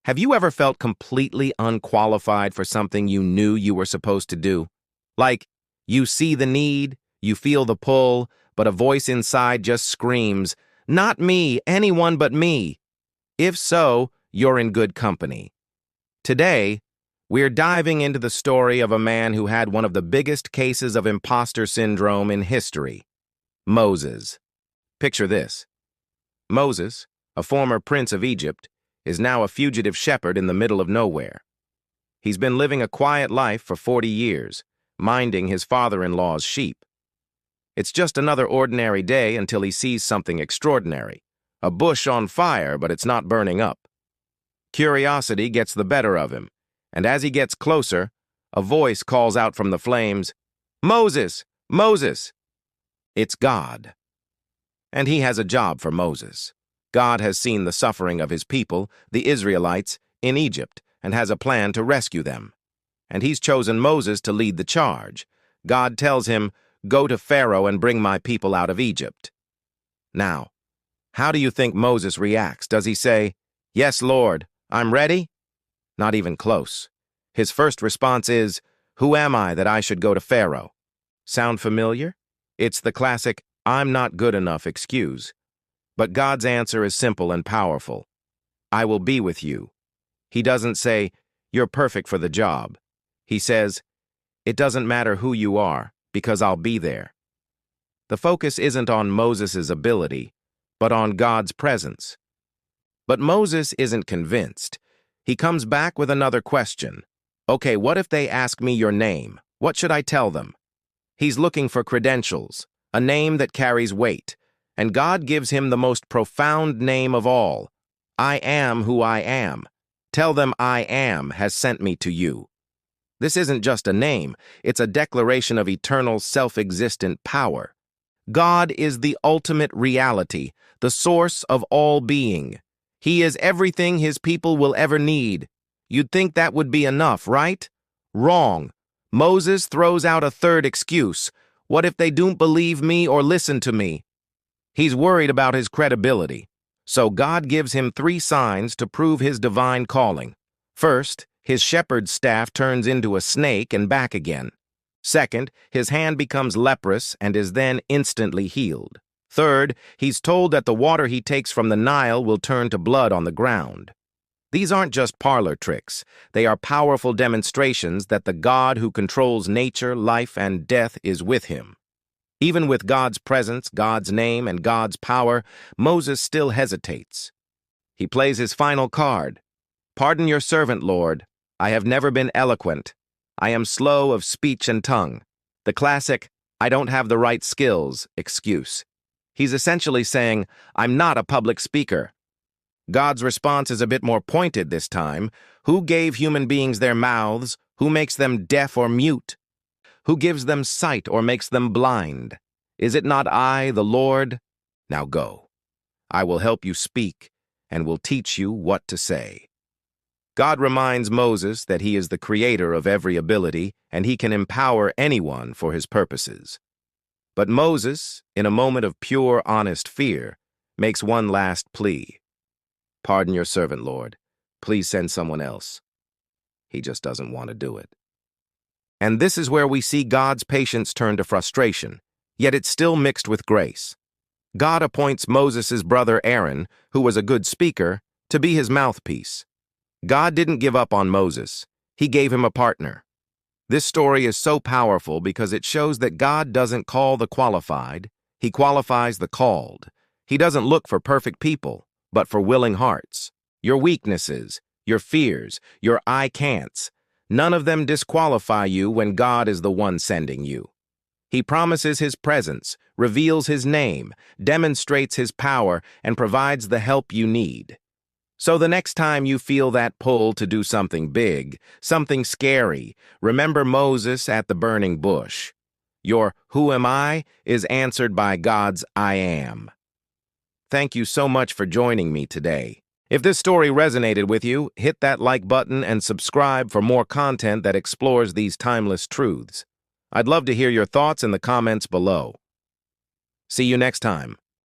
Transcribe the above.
Have you ever felt completely unqualified for something you knew you were supposed to do? Like, you see the need, you feel the pull, but a voice inside just screams, "Not me, anyone but me." If so, you're in good company. Today, we're diving into the story of a man who had one of the biggest cases of imposter syndrome in history, Moses. Picture this. Moses, a former prince of Egypt, is now a fugitive shepherd in the middle of nowhere. He's been living a quiet life for 40 years, minding his father-in-law's sheep. It's just another ordinary day until he sees something extraordinary. A bush on fire, but it's not burning up. Curiosity gets the better of him, and as he gets closer, a voice calls out from the flames, "Moses! Moses!" It's God. And he has a job for Moses. God has seen the suffering of his people, the Israelites, in Egypt, and has a plan to rescue them. And he's chosen Moses to lead the charge. God tells him, "Go to Pharaoh and bring my people out of Egypt." Now, how do you think Moses reacts? Does he say, "Yes, Lord, I'm ready"? Not even close. His first response is, "Who am I that I should go to Pharaoh?" Sound familiar? It's the classic, "I'm not good enough" excuse. But God's answer is simple and powerful. "I will be with you." He doesn't say, "You're perfect for the job." He says, "It doesn't matter who you are, because I'll be there." The focus isn't on Moses' ability, but on God's presence. But Moses isn't convinced. He comes back with another question. "Okay, what if they ask me your name? What should I tell them?" He's looking for credentials, a name that carries weight. And God gives him the most profound name of all. "I am who I am. Tell them I am has sent me to you." This isn't just a name, it's a declaration of eternal, self-existent power. God is the ultimate reality, the source of all being. He is everything his people will ever need. You'd think that would be enough, right? Wrong. Moses throws out a third excuse. "What if they don't believe me or listen to me?" He's worried about his credibility, so God gives him 3 signs to prove his divine calling. First, his shepherd's staff turns into a snake and back again. Second, his hand becomes leprous and is then instantly healed. Third, he's told that the water he takes from the Nile will turn to blood on the ground. These aren't just parlor tricks. They are powerful demonstrations that the God who controls nature, life, and death is with him. Even with God's presence, God's name, and God's power, Moses still hesitates. He plays his final card. "Pardon your servant, Lord. I have never been eloquent. I am slow of speech and tongue." The classic, "I don't have the right skills" excuse. He's essentially saying, "I'm not a public speaker." God's response is a bit more pointed this time. "Who gave human beings their mouths? Who makes them deaf or mute? Who gives them sight or makes them blind? Is it not I, the Lord? Now go. I will help you speak and will teach you what to say." God reminds Moses that he is the creator of every ability and he can empower anyone for his purposes. But Moses, in a moment of pure, honest fear, makes one last plea. "Pardon your servant, Lord. Please send someone else." He just doesn't want to do it. And this is where we see God's patience turn to frustration, yet it's still mixed with grace. God appoints Moses' brother Aaron, who was a good speaker, to be his mouthpiece. God didn't give up on Moses. He gave him a partner. This story is so powerful because it shows that God doesn't call the qualified, he qualifies the called. He doesn't look for perfect people, but for willing hearts. Your weaknesses, your fears, your "I can'ts," none of them disqualify you when God is the one sending you. He promises his presence, reveals his name, demonstrates his power, and provides the help you need. So the next time you feel that pull to do something big, something scary, remember Moses at the burning bush. Your "Who am I?" is answered by God's "I am." Thank you so much for joining me today. If this story resonated with you, hit that like button and subscribe for more content that explores these timeless truths. I'd love to hear your thoughts in the comments below. See you next time.